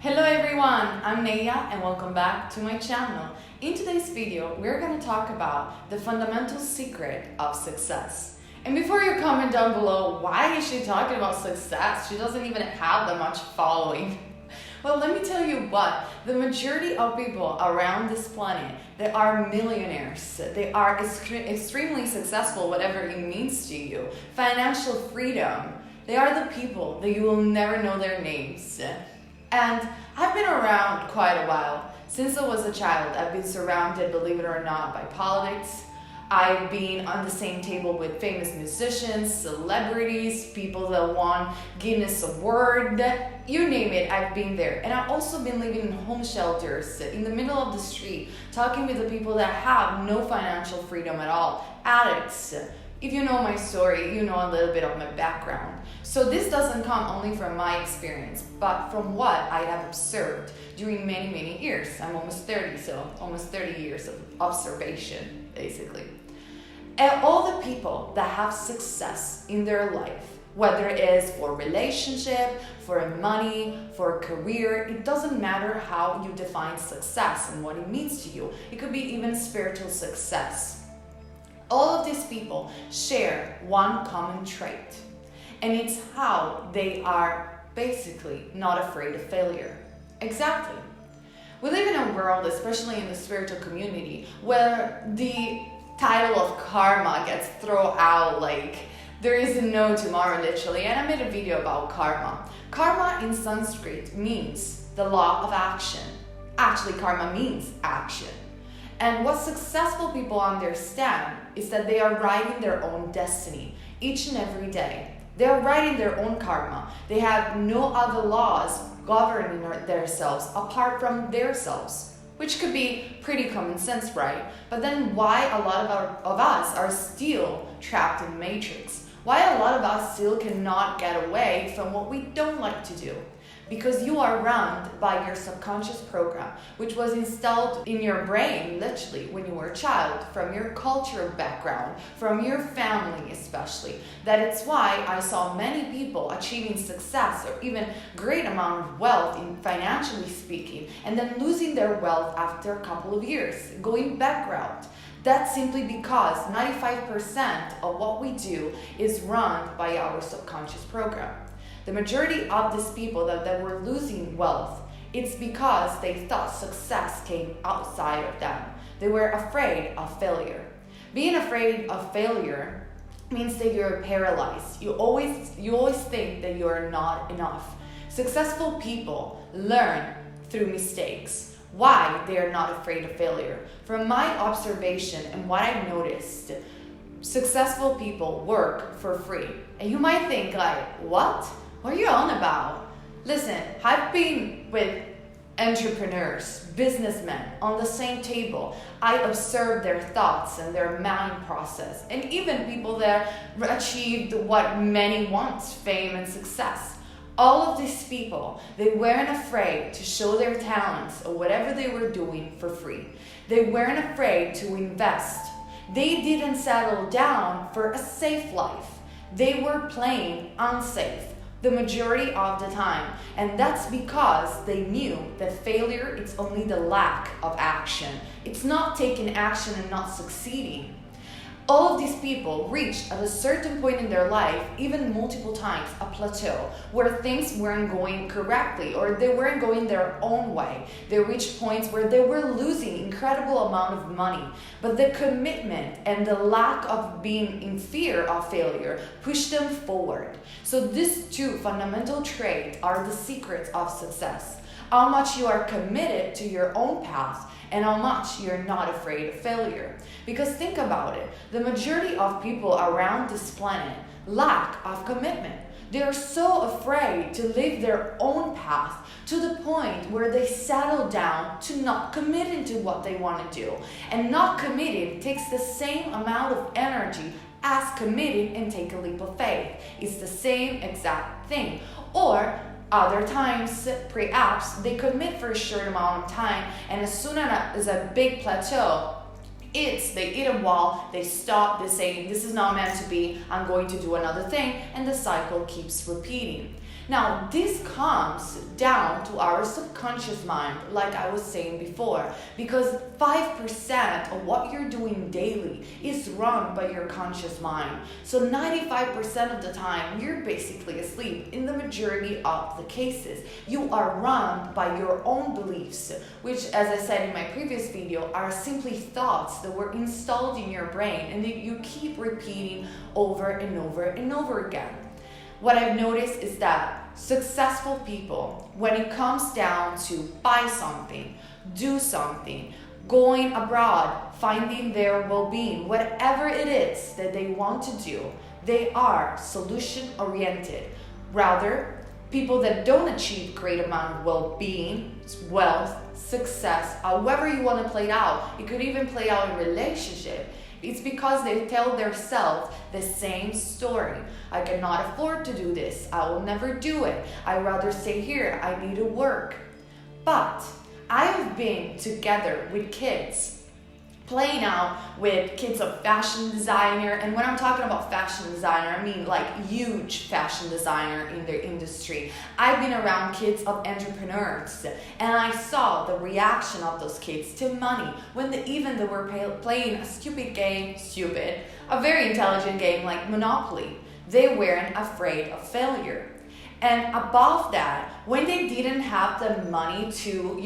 Hello everyone, I'm Neya and welcome back to my channel. In today's video, we're going to talk about the fundamental secret of success. And before you comment down below, why is she talking about success? She doesn't even have that much following. Well, let me tell you what, the majority of people around this planet, they are millionaires. They are extremely successful, whatever it means to you. Financial freedom. They are the people that you will never know their names. And I've been around quite a while. Since I was a child, I've been surrounded, believe it or not, by politics. I've been on the same table with famous musicians, celebrities, people that won Guinness Award, you name it, I've been there. And I've also been living in home shelters, in the middle of the street, talking with the people that have no financial freedom at all, addicts. If you know my story, you know a little bit of my background. So this doesn't come only from my experience, but from what I have observed during many, many years. I'm almost 30, so almost 30 years of observation, basically. And all the people that have success in their life, whether it is for relationship, for money, for a career, it doesn't matter how you define success and what it means to you. It could be even spiritual success. All of these people share one common trait, and it's how they are basically not afraid of failure. Exactly. We live in a world, especially in the spiritual community, where the title of karma gets thrown out like there is no tomorrow, literally, and I made a video about karma. Karma in Sanskrit means the law of action. Actually, karma means action. And what successful people understand is that they are writing their own destiny each and every day. They are writing their own karma. They have no other laws governing themselves apart from themselves, which could be pretty common sense, right? But then why a lot of us are still trapped in the matrix? Why a lot of us still cannot get away from what we don't like to do? Because you are run by your subconscious program, which was installed in your brain, literally, when you were a child, from your cultural background, from your family especially. That it's why I saw many people achieving success or even great amount of wealth, in financially speaking, and then losing their wealth after a couple of years, going bankrupt. That's simply because 95% of what we do is run by our subconscious program. The majority of these people that were losing wealth, it's because they thought success came outside of them. They were afraid of failure. Being afraid of failure means that you're paralyzed. You always think that you are not enough. Successful people learn through mistakes. Why they are not afraid of failure? From my observation and what I've noticed, successful people work for free. And you might think like, what? What are you on about? Listen, I've been with entrepreneurs, businessmen on the same table. I observed their thoughts and their mind process, and even people that achieved what many want, fame and success. All of these people, they weren't afraid to show their talents or whatever they were doing for free. They weren't afraid to invest. They didn't settle down for a safe life. They were playing unsafe the majority of the time, and that's because they knew that failure is only the lack of action. It's not taking action and not succeeding. All of these people reached at a certain point in their life, even multiple times, a plateau where things weren't going correctly or they weren't going their own way. They reached points where they were losing incredible amount of money, but the commitment and the lack of being in fear of failure pushed them forward. So these two fundamental traits are the secrets of success. How much you are committed to your own path and how much you're not afraid of failure. Because think about it, the majority of people around this planet lack of commitment. They are so afraid to live their own path to the point where they settle down to not committing to what they want to do. And not committing takes the same amount of energy as committing and take a leap of faith. It's the same exact thing. Or other times, perhaps, they commit for a short amount of time, and as soon as a big plateau, they hit a wall, they stop, they say, this is not meant to be, I'm going to do another thing, and the cycle keeps repeating. Now, this comes down to our subconscious mind, like I was saying before, because 5% of what you're doing daily is run by your conscious mind. So 95% of the time, you're basically asleep in the majority of the cases. You are run by your own beliefs, which, as I said in my previous video, are simply thoughts that were installed in your brain and that you keep repeating over and over and over again. What I've noticed is that successful people, when it comes down to buy something, do something, going abroad, finding their well-being, whatever it is that they want to do, they are solution-oriented. Rather, people that don't achieve great amount of well-being, wealth, success, however you want to play it out, it could even play out in relationship. It's because they tell themselves the same story. I cannot afford to do this. I will never do it. I'd rather stay here. I need to work. But I have been together with kids, playing out with kids of fashion designer. And when I'm talking about fashion designer, I mean like huge fashion designer in their industry. I've been around kids of entrepreneurs, and I saw the reaction of those kids to money when they were playing a stupid game, a very intelligent game like Monopoly. They weren't afraid of failure. And above that, when they didn't have the money to,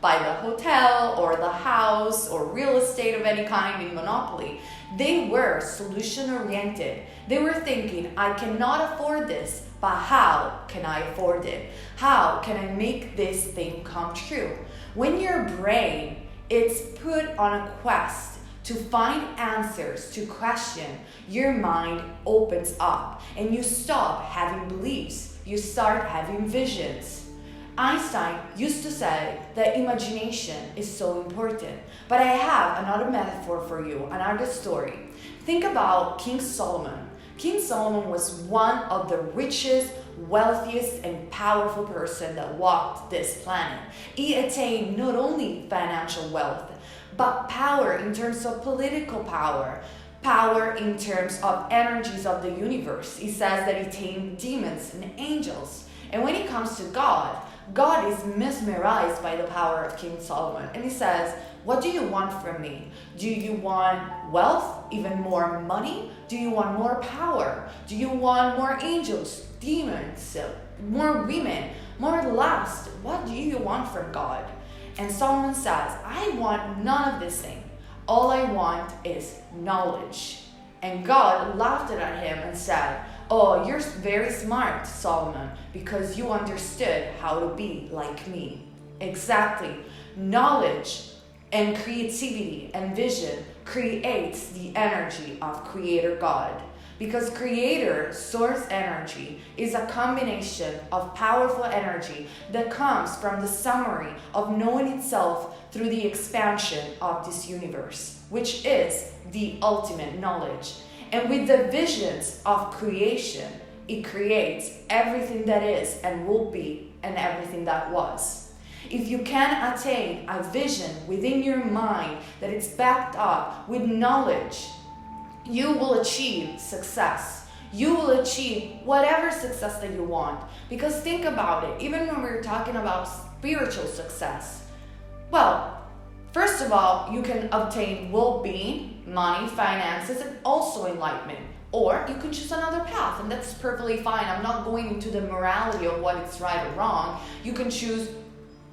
buy the hotel or the house or real estate of any kind in Monopoly, they were solution-oriented. They were thinking, I cannot afford this, but how can I afford it? How can I make this thing come true? When your brain is put on a quest to find answers to question, your mind opens up and you stop having beliefs. You start having visions. Einstein used to say that imagination is so important. But I have another metaphor for you, another story. Think about King Solomon. King Solomon was one of the richest, wealthiest, and powerful person that walked this planet. He attained not only financial wealth, but power in terms of political power, power in terms of energies of the universe. He says that he tamed demons and angels. And when it comes to God, God is mesmerized by the power of King Solomon. And he says, what do you want from me? Do you want wealth, even more money? Do you want more power? Do you want more angels, demons, more women, more lust? What do you want from God? And Solomon says, I want none of this thing. All I want is knowledge. And God laughed at him and said, oh, you're very smart, Solomon, because you understood how to be like me. Exactly. Knowledge and creativity and vision creates the energy of Creator God. Because Creator source energy is a combination of powerful energy that comes from the summary of knowing itself through the expansion of this universe, which is the ultimate knowledge. And with the visions of creation, it creates everything that is and will be and everything that was. If you can attain a vision within your mind that is backed up with knowledge, you will achieve success. You will achieve whatever success that you want. Because think about it, even when we're talking about spiritual success, well, first of all, you can obtain well-being, money, finances, and also enlightenment. Or you can choose another path, and that's perfectly fine. I'm not going into the morality of what is right or wrong. You can choose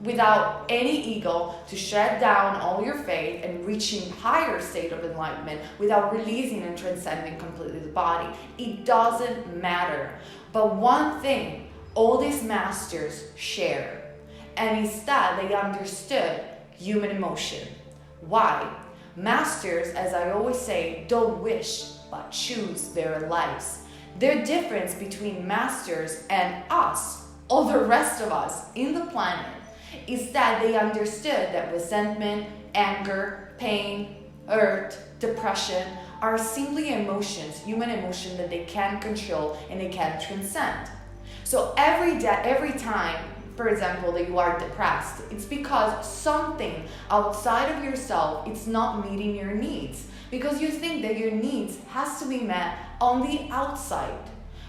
without any ego to shut down all your faith and reaching higher state of enlightenment without releasing and transcending completely the body. It doesn't matter. But one thing all these masters share, and instead they understood human emotion. Why? Masters, as I always say, don't wish, but choose their lives. The difference between masters and us, all the rest of us in the planet, is that they understood that resentment, anger, pain, hurt, depression are simply emotions, human emotion that they can't control and they can't transcend. So every time, for example, that you are depressed, it's because something outside of yourself, it's not meeting your needs. Because you think that your needs has to be met on the outside.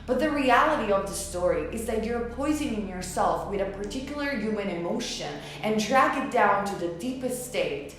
But the reality of the story is that you're poisoning yourself with a particular human emotion and drag it down to the deepest state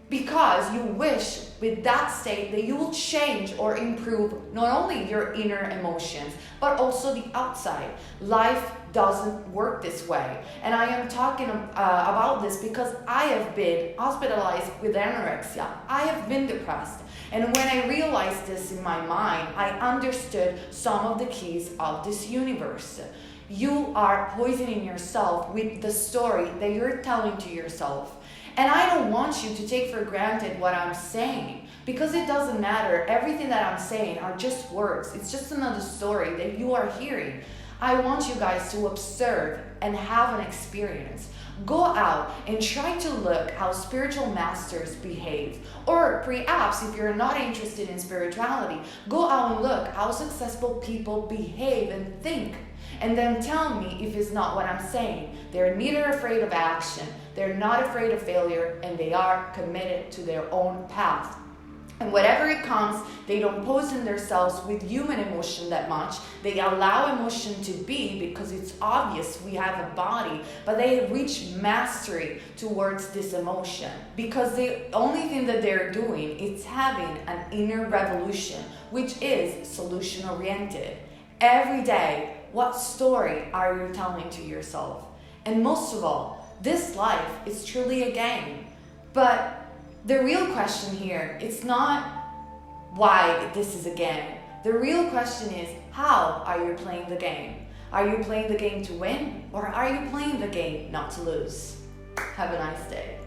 because you wish with that state that you will change or improve not only your inner emotions, but also the outside. Life doesn't work this way. And I am talking about this because I have been hospitalized with anorexia. I have been depressed. And when I realized this in my mind, I understood some of the keys of this universe. You are poisoning yourself with the story that you're telling to yourself. And I don't want you to take for granted what I'm saying, because it doesn't matter. Everything that I'm saying are just words. It's just another story that you are hearing. I want you guys to observe and have an experience. Go out and try to look how spiritual masters behave. Or perhaps if you're not interested in spirituality, go out and look how successful people behave and think. And then tell me if it's not what I'm saying. They're neither afraid of action, they're not afraid of failure, and they are committed to their own path. And whatever it comes, they don't poison themselves with human emotion that much. They allow emotion to be because it's obvious we have a body, but they reach mastery towards this emotion because the only thing that they're doing is having an inner revolution, which is solution-oriented. Every day, what story are you telling to yourself? And most of all, this life is truly a game. But the real question here, it's not why this is a game. The real question is, how are you playing the game? Are you playing the game to win, or are you playing the game not to lose? Have a nice day.